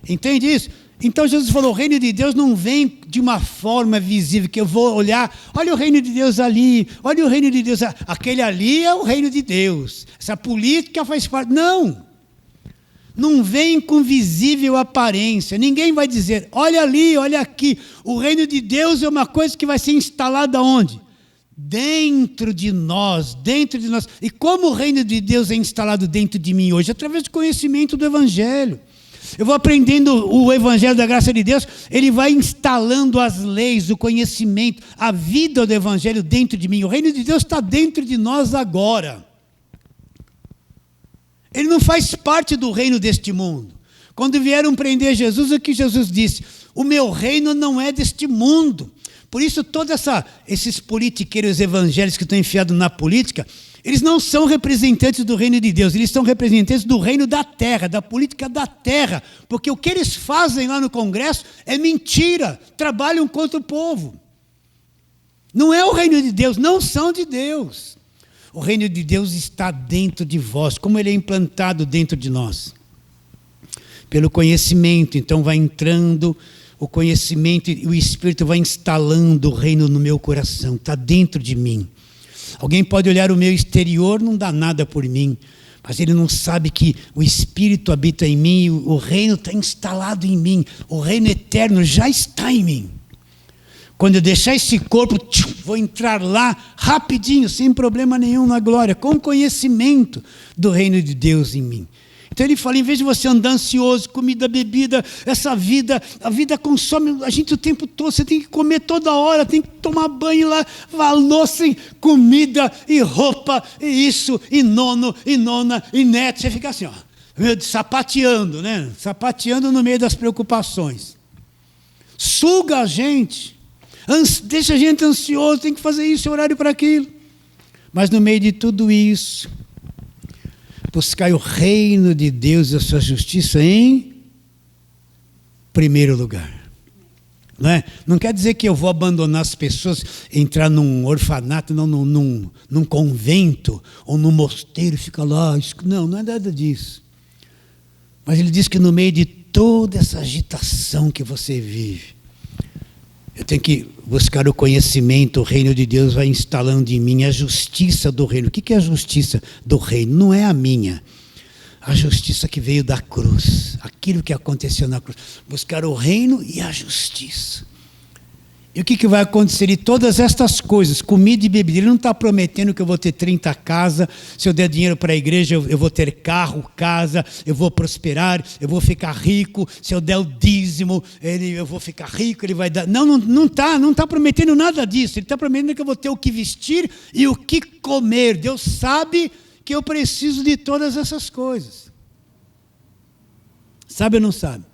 entende isso? Então Jesus falou, o reino de Deus não vem de uma forma visível, que eu vou olhar, olha o reino de Deus ali, olha o reino de Deus, aquele ali é o reino de Deus, essa política faz parte, não vem com visível aparência, ninguém vai dizer, olha ali, olha aqui, o reino de Deus é uma coisa que vai ser instalada onde? Dentro de nós, e como o reino de Deus é instalado dentro de mim hoje? Através do conhecimento do Evangelho. Eu vou aprendendo o Evangelho da graça de Deus, ele vai instalando as leis, o conhecimento, a vida do Evangelho dentro de mim. O reino de Deus está dentro de nós agora. Ele não faz parte do reino deste mundo. Quando vieram prender Jesus, o que Jesus disse? O meu reino não é deste mundo. Por isso, todos esses politiqueiros evangélicos que estão enfiados na política, eles não são representantes do reino de Deus, eles são representantes do reino da terra, da política da terra, porque o que eles fazem lá no Congresso é mentira, trabalham contra o povo. Não é o reino de Deus, não são de Deus. O reino de Deus está dentro de vós, como ele é implantado dentro de nós. Pelo conhecimento, então vai entrando o conhecimento e o Espírito vai instalando o reino no meu coração, está dentro de mim. Alguém pode olhar o meu exterior, não dá nada por mim, Mas ele não sabe que o Espírito habita em mim, o reino está instalado em mim, o reino eterno já está em mim. Quando eu deixar esse corpo, vou entrar lá rapidinho, sem problema nenhum na glória, com conhecimento do reino de Deus em mim. Então ele fala, em vez de você andar ansioso, comida, bebida, essa vida, a vida consome a gente o tempo todo, você tem que comer toda hora, tem que tomar banho lá, louça, comida e roupa, e isso, e nono, e nona, e neto, você fica assim, ó, sapateando, né? Sapateando no meio das preocupações. Suga a gente, deixa a gente ansioso, tem que fazer isso, horário para aquilo. Mas no meio de tudo isso, buscar o reino de Deus e a sua justiça em primeiro lugar. Não é? Não quer dizer que eu vou abandonar as pessoas, entrar num orfanato, num convento, ou num mosteiro e ficar lá. Não é nada disso. Mas ele diz que no meio de toda essa agitação que você vive, eu tenho que buscar o conhecimento, o reino de Deus vai instalando em mim a justiça do reino. O que é a justiça do reino? Não é a minha. A justiça que veio da cruz, aquilo que aconteceu na cruz. Buscar o reino e a justiça. E o que vai acontecer? E todas estas coisas, comida e bebida, ele não está prometendo que eu vou ter 30 casas, se eu der dinheiro para a igreja eu vou ter carro, casa, eu vou prosperar, eu vou ficar rico, se eu der o dízimo, eu vou ficar rico, ele vai dar... Não está prometendo nada disso, ele está prometendo que eu vou ter o que vestir e o que comer. Deus sabe que eu preciso de todas essas coisas. Sabe ou não sabe?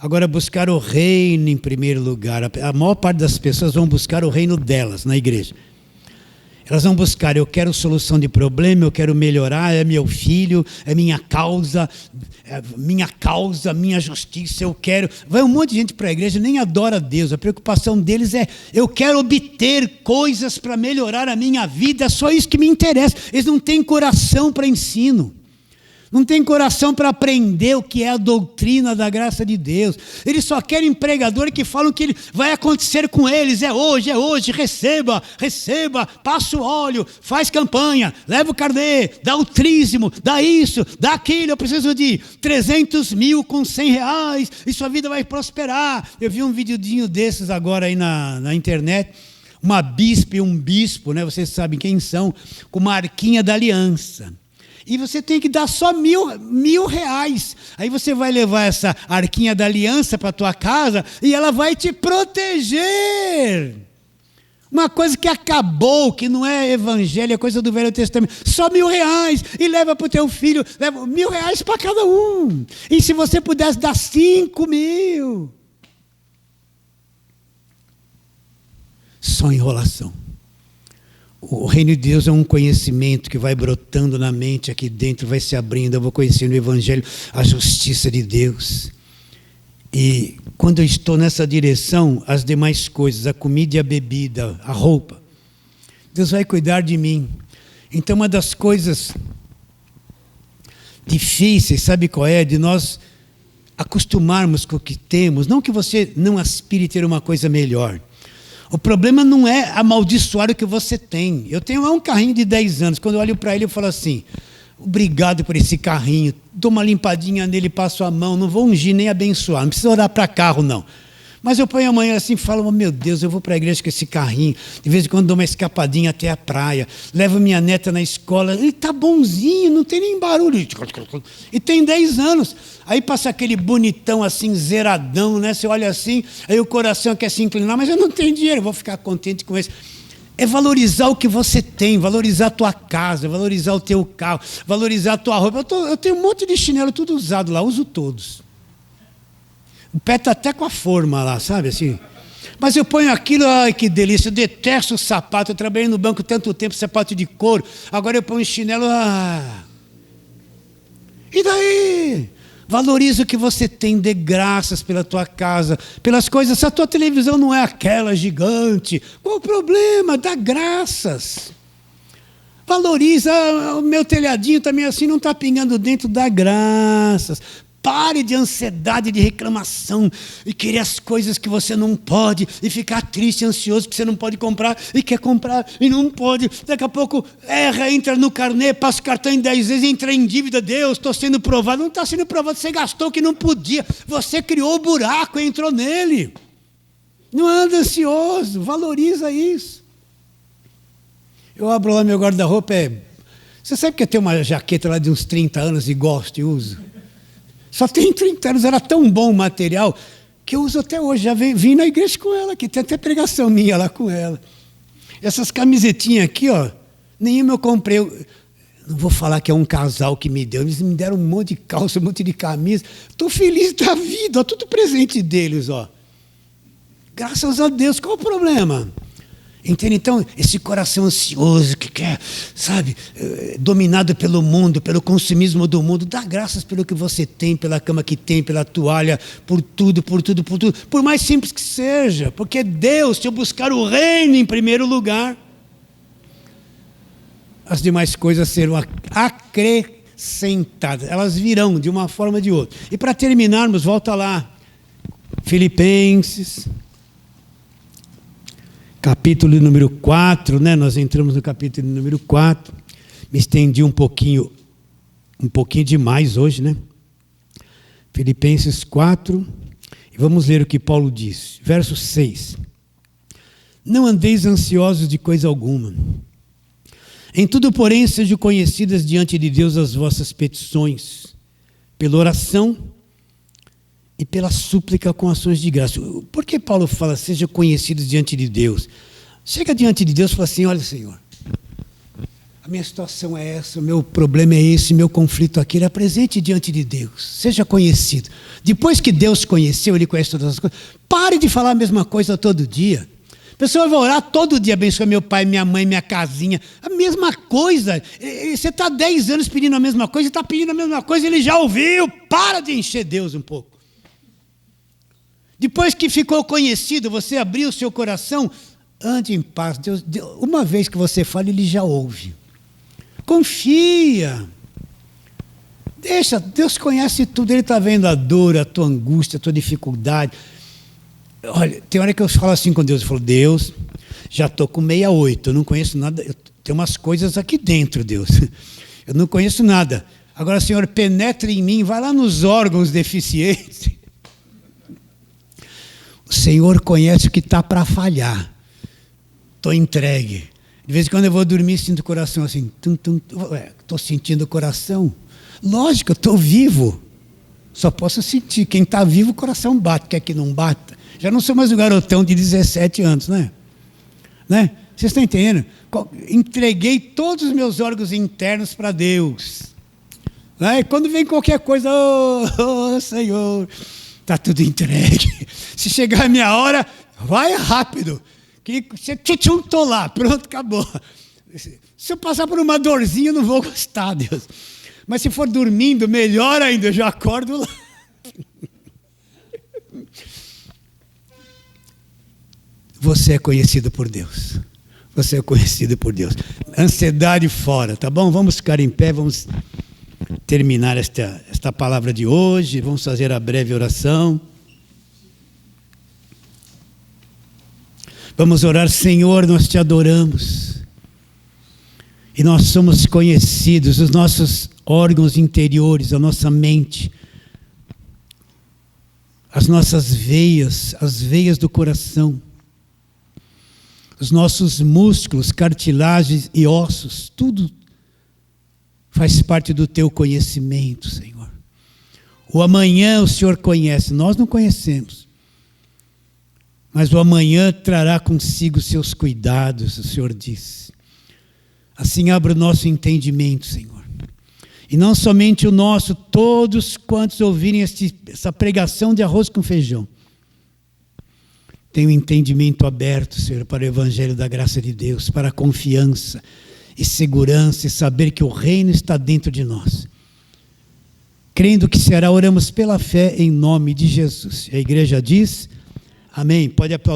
Agora, buscar o reino em primeiro lugar. A maior parte das pessoas vão buscar o reino delas na igreja. Elas vão buscar, eu quero solução de problema, eu quero melhorar, é meu filho, é minha causa, minha justiça, eu quero... Vai um monte de gente para a igreja, nem adora a Deus. A preocupação deles é, eu quero obter coisas para melhorar a minha vida, é só isso que me interessa. Eles não têm coração para ensino. Não tem coração para aprender o que é a doutrina da graça de Deus. Eles só querem pregador que falam que vai acontecer com eles. É hoje, receba, passa o óleo, faz campanha, leva o carnê, dá o trízimo, dá isso, dá aquilo. Eu preciso de 300 mil com 100 reais e sua vida vai prosperar. Eu vi um videozinho desses agora aí na internet. Uma bispa e um bispo, né? Vocês sabem quem são, com uma arquinha da aliança. E você tem que dar só mil reais. Aí você vai levar essa arquinha da aliança para a tua casa e ela vai te proteger. Uma coisa que acabou, que não é evangelho, é coisa do Velho Testamento. Só R$1.000 e leva para o teu filho, leva R$1.000 para cada um. E se você pudesse dar 5.000. Só enrolação. O reino de Deus é um conhecimento que vai brotando na mente aqui dentro, vai se abrindo, eu vou conhecendo o Evangelho, a justiça de Deus. E quando eu estou nessa direção, as demais coisas, a comida e a bebida, a roupa, Deus vai cuidar de mim. Então uma das coisas difíceis, sabe qual é? De nós acostumarmos com o que temos, não que você não aspire ter uma coisa melhor. O problema não é amaldiçoar o que você tem. Eu tenho um carrinho de 10 anos. Quando eu olho para ele, eu falo assim, obrigado por esse carrinho. Dou uma limpadinha nele, passo a mão. Não vou ungir nem abençoar. Não precisa orar para carro, não. Mas eu ponho amanhã assim e falo, oh, meu Deus, eu vou para a igreja com esse carrinho. De vez em quando dou uma escapadinha até a praia. Levo minha neta na escola. Ele está bonzinho, não tem nem barulho. E tem 10 anos. Aí passa aquele bonitão assim, zeradão, né? Você olha assim, aí o coração quer se inclinar, mas eu não tenho dinheiro, eu vou ficar contente com isso. É valorizar o que você tem, valorizar a tua casa, valorizar o teu carro, valorizar a tua roupa. Eu tenho um monte de chinelo tudo usado lá, uso todos. O pé está até com a forma lá, sabe assim? Mas eu ponho aquilo, ai que delícia, eu detesto o sapato, eu trabalhei no banco tanto tempo, sapato de couro, agora eu ponho chinelo, E daí? Valoriza o que você tem, dê graças pela tua casa, pelas coisas. Se a tua televisão não é aquela gigante, qual o problema? Dá graças. Valoriza, o meu telhadinho também assim, não está pingando dentro, dá graças. Pare de ansiedade, de reclamação e querer as coisas que você não pode e ficar triste, ansioso porque você não pode comprar e quer comprar e não pode. Daqui a pouco erra, entra no carnê, passa o cartão em 10 vezes, entra em dívida. Deus, estou sendo provado. Não está sendo provado, você gastou o que não podia. Você criou o buraco e entrou nele. Não anda ansioso, valoriza isso. Eu abro lá meu guarda-roupa, você sabe que eu tenho uma jaqueta lá de uns 30 anos e gosto e uso? Só tem 30 anos, era tão bom o material que eu uso até hoje. Já vim na igreja com ela, que tem até pregação minha lá com ela. Essas camisetinhas aqui, ó, nenhuma eu comprei. Não vou falar que é um casal que me deu, eles me deram um monte de calça, um monte de camisa. Estou feliz da vida, ó, tudo presente deles, ó. Graças a Deus, qual o problema? Entende? Então, esse coração ansioso que quer, sabe, dominado pelo mundo, pelo consumismo do mundo, dá graças pelo que você tem, pela cama que tem, pela toalha, por tudo, por mais simples que seja, porque Deus, se eu buscar o reino em primeiro lugar, as demais coisas serão acrescentadas, elas virão de uma forma ou de outra. E para terminarmos, volta lá, Filipenses, capítulo número 4, né? Nós entramos no capítulo número 4, me estendi um pouquinho demais hoje, né? Filipenses 4, e vamos ler o que Paulo diz, verso 6. Não andeis ansiosos de coisa alguma. Em tudo, porém, sejam conhecidas diante de Deus as vossas petições, pela oração e pela súplica com ações de graça. Por que Paulo fala, sejam conhecidos diante de Deus? Chega diante de Deus e fala assim, olha, Senhor, a minha situação é essa, o meu problema é esse, meu conflito aqui, ele apresente diante de Deus, seja conhecido. Depois que Deus conheceu, ele conhece todas as coisas, pare de falar a mesma coisa todo dia. A pessoa vai orar todo dia, abençoa meu pai, minha mãe, minha casinha, a mesma coisa. Você está 10 anos pedindo a mesma coisa, está pedindo a mesma coisa, ele já ouviu. Para de encher Deus um pouco. Depois que ficou conhecido, você abriu o seu coração, ande em paz. Deus, uma vez que você fala, ele já ouve. Confia. Deixa, Deus conhece tudo, ele está vendo a dor, a tua angústia, a tua dificuldade. Olha, tem hora que eu falo assim com Deus, eu falo, Deus, já estou com 68, eu não conheço nada, tem umas coisas aqui dentro, Deus, eu não conheço nada. Agora, Senhor, penetre em mim, vai lá nos órgãos deficientes. O Senhor conhece o que está para falhar. Estou entregue. De vez em quando eu vou dormir e sinto o coração assim. Estou sentindo o coração. Lógico, eu estou vivo. Só posso sentir. Quem está vivo, o coração bate. Quer que não bata? Já não sou mais um garotão de 17 anos, né? Vocês estão entendendo? Entreguei todos os meus órgãos internos para Deus. E quando vem qualquer coisa, oh Senhor... Está tudo entregue. Se chegar a minha hora, vai rápido. Que você estou lá, pronto, acabou. Se eu passar por uma dorzinha, eu não vou gostar, Deus. Mas se for dormindo, melhor ainda, eu já acordo lá. Você é conhecido por Deus. Você é conhecido por Deus. Ansiedade fora, tá bom? Vamos ficar em pé, vamos terminar esta palavra de hoje, vamos fazer a breve oração. Vamos orar, Senhor, nós te adoramos. E nós somos conhecidos, os nossos órgãos interiores, a nossa mente, as nossas veias, as veias do coração, os nossos músculos, cartilagens e ossos, tudo faz parte do teu conhecimento, Senhor. O amanhã o Senhor conhece, nós não conhecemos. Mas o amanhã trará consigo seus cuidados, o Senhor diz. Assim abra o nosso entendimento, Senhor. E não somente o nosso, todos quantos ouvirem essa pregação de arroz com feijão. Tenham o entendimento aberto, Senhor, para o Evangelho da graça de Deus, para a confiança e segurança e saber que o reino está dentro de nós. Crendo que será, oramos pela fé em nome de Jesus. A igreja diz, amém. Pode aplaudir.